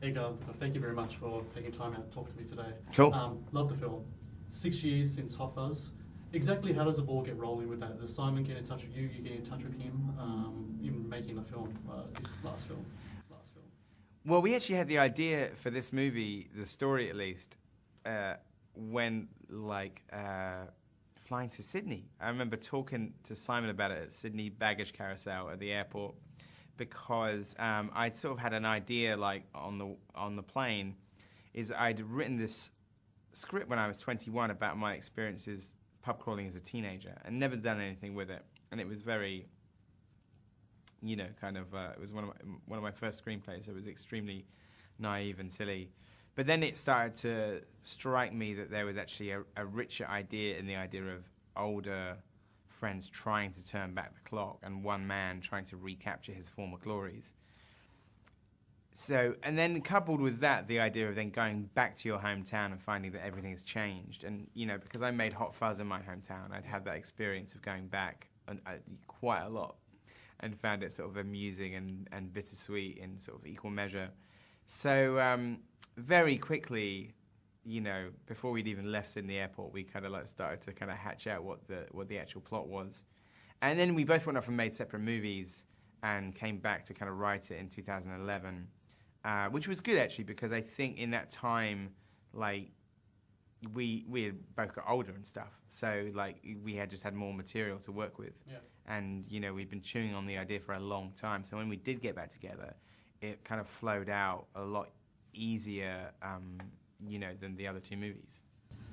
Edgar, thank you very much for taking time out to talk to me today. Cool. Love the film. 6 years since Hot Fuzz. Exactly how does the ball get rolling with that? Does Simon get in touch with you? You get in touch with him in making the film, this last film? Well, we actually had the idea for this movie, the story at least, when flying to Sydney. I remember talking to Simon about it at Sydney Baggage Carousel at the airport, because I'd sort of had an idea, like on the plane, is I'd written this script when I was 21 about my experiences pub crawling as a teenager, and never done anything with it, and it was very, it was one of my first screenplays. So it was extremely naive and silly. But then it started to strike me that there was actually a richer idea in the idea of older friends trying to turn back the clock and one man trying to recapture his former glories. So, and then coupled with that, the idea of then going back to your hometown and finding that everything has changed. And, because I made Hot Fuzz in my hometown, I'd had that experience of going back quite a lot and found it sort of amusing and bittersweet in sort of equal measure. So very quickly, before we'd even left Sydney Airport, we kind of started to kind of hatch out what the actual plot was. And then we both went off and made separate movies and came back to kind of write it in 2011, which was good actually, because I think in that time, we had both got older and stuff, so we had just had more material to work with. Yeah. And we'd been chewing on the idea for a long time, so when we did get back together, it kind of flowed out a lot easier than the other two movies.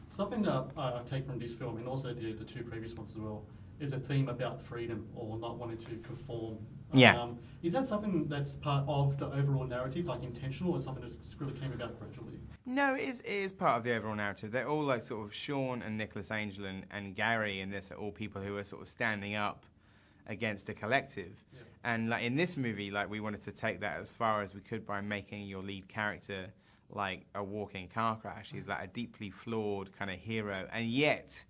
Something that I take from this film, and also the two previous ones as well, is a theme about freedom or not wanting to conform. Yeah. Is that something that's part of the overall narrative, intentional, or something that just really came about gradually? No, it is part of the overall narrative. They're all sort of Sean and Nicholas Angel and Gary in this are all people who are sort of standing up against a collective. Yeah. And in this movie, we wanted to take that as far as we could by making your lead character like a walking car crash. He's a deeply flawed kind of hero, and yet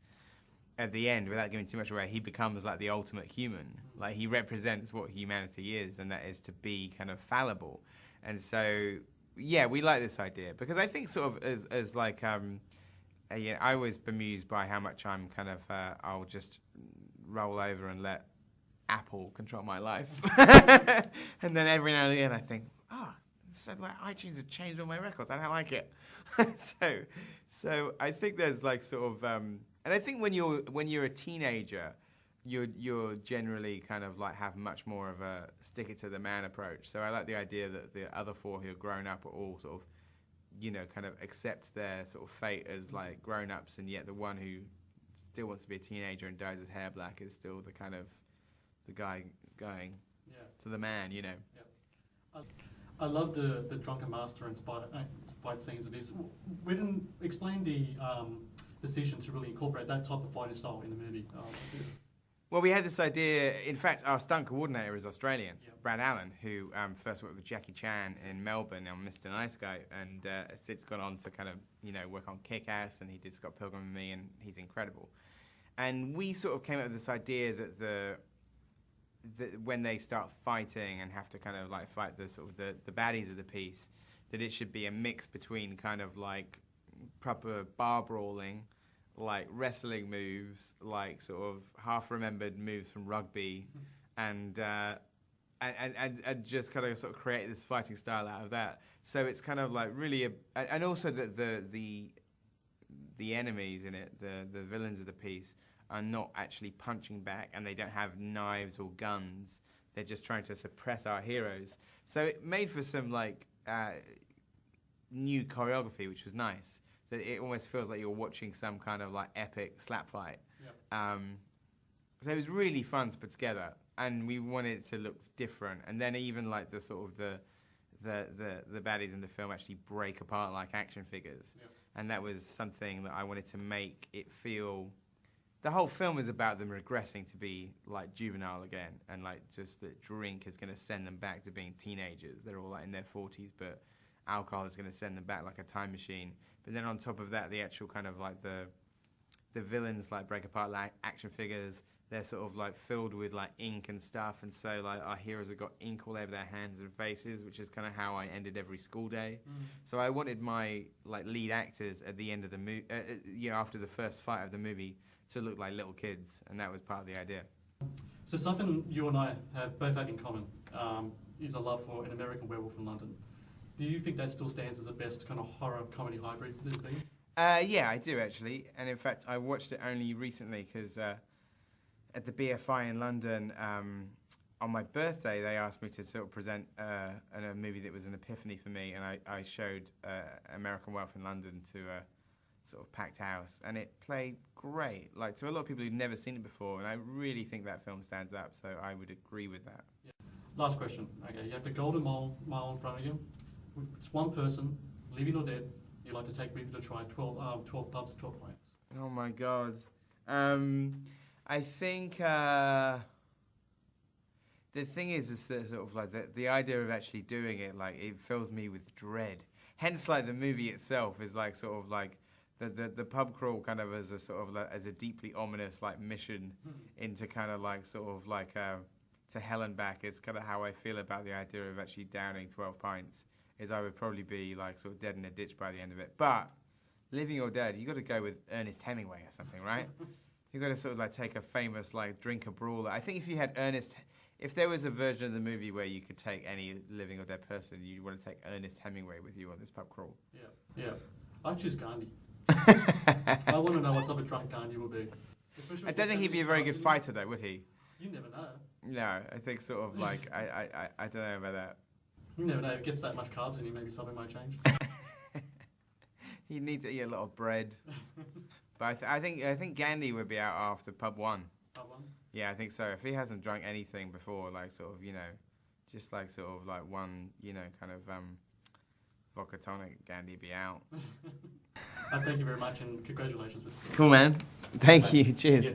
at the end, without giving too much away, he becomes the ultimate human. He represents what humanity is, and that is to be kind of fallible. And so, yeah, we like this idea because I think sort of as I was bemused by how much I'm kind of I'll just roll over and let Apple control my life. And then every now and again I think, so iTunes have changed all my records. I don't like it. so I think there's and I think when you're a teenager, you're generally kind of have much more of a stick it to the man approach. So I like the idea that the other four who are grown up are all sort of, kind of accept their sort of fate as grown ups, and yet the one who still wants to be a teenager and dyes his hair black is still the kind of the guy going to the man, Yeah. I love the drunken master and fight scenes of this. We didn't explain the decision to really incorporate that type of fighting style in the movie. Well, we had this idea. In fact, our stunt coordinator is Australian, Brad Allen, who first worked with Jackie Chan in Melbourne on Mr. Nice Guy, and has since gone on to kind of work on Kick-Ass, and he did Scott Pilgrim and Me, and he's incredible. And we sort of came up with this idea that when they start fighting and have to kind of fight the sort of the baddies of the piece, that it should be a mix between kind of proper bar brawling, wrestling moves, sort of half-remembered moves from rugby, and just kind of sort of create this fighting style out of that. So it's kind of really, and also that the enemies in it, the villains of the piece, are not actually punching back, and they don't have knives or guns. They're just trying to suppress our heroes. So it made for some new choreography, which was nice. So it almost feels like you're watching some kind of epic slap fight. Yeah. So it was really fun to put together, and we wanted it to look different. And then even the sort of the baddies in the film actually break apart like action figures. Yeah. And that was something that I wanted to make it feel. The whole film is about them regressing to be juvenile again, and just that drink is going to send them back to being teenagers. They're all in their 40s, but alcohol is going to send them back like a time machine. But then on top of that, the actual kind of the the villains like break apart like action figures. They're sort of like filled with like ink and stuff, and so like our heroes have got ink all over their hands and faces, which is kind of how I ended every school day. So I wanted my like lead actors at the end of the movie, after the first fight of the movie, to look like little kids, and that was part of the idea. So something you and I both have in common is a love for An American Werewolf in London. Do you think that still stands as the best kind of horror comedy hybrid there's been? Yeah, I do actually, and in fact I watched it only recently because at the BFI in London, on my birthday, they asked me to sort of present a movie that was an epiphany for me, and I showed American Werewolf in London to a sort of packed house, and it played great, like to a lot of people who've never seen it before, and I really think that film stands up, so I would agree with that. Yeah. Last question. Okay, you have the Golden Mile in front of you. It's one person, living or dead, you'd like to take with you to try 12 pubs, 12 pints. Oh my God. I think the thing is that sort of like the idea of actually doing it, like it fills me with dread. Hence, like the movie itself is like sort of like the pub crawl kind of as a sort of like, as a deeply ominous like mission into kind of like sort of like to hell and back. It's kind of how I feel about the idea of actually downing 12 pints. Is I would probably be like sort of dead in a ditch by the end of it. But living or dead, you got to go with Ernest Hemingway or something, right? You got to sort of like take a famous like drinker brawler. I think if you had if there was a version of the movie where you could take any living or dead person, you'd want to take Ernest Hemingway with you on this pub crawl. Yeah. I choose Gandhi. I want to know what type of drunk Gandhi will be. I don't think he'd be a very good fighter though, would he? You never know. No, I think sort of like I don't know about that. You never know. If he gets that much carbs in him, maybe something might change. He'd need to eat a lot of bread. But I think Gandhi would be out after pub 1. Pub 1? Yeah, I think so. If he hasn't drunk anything before, like sort of, just like sort of like one, kind of vodka tonic, Gandhi be out. Thank you very much and congratulations. Cool, man. Thank you. Cheers. Yeah.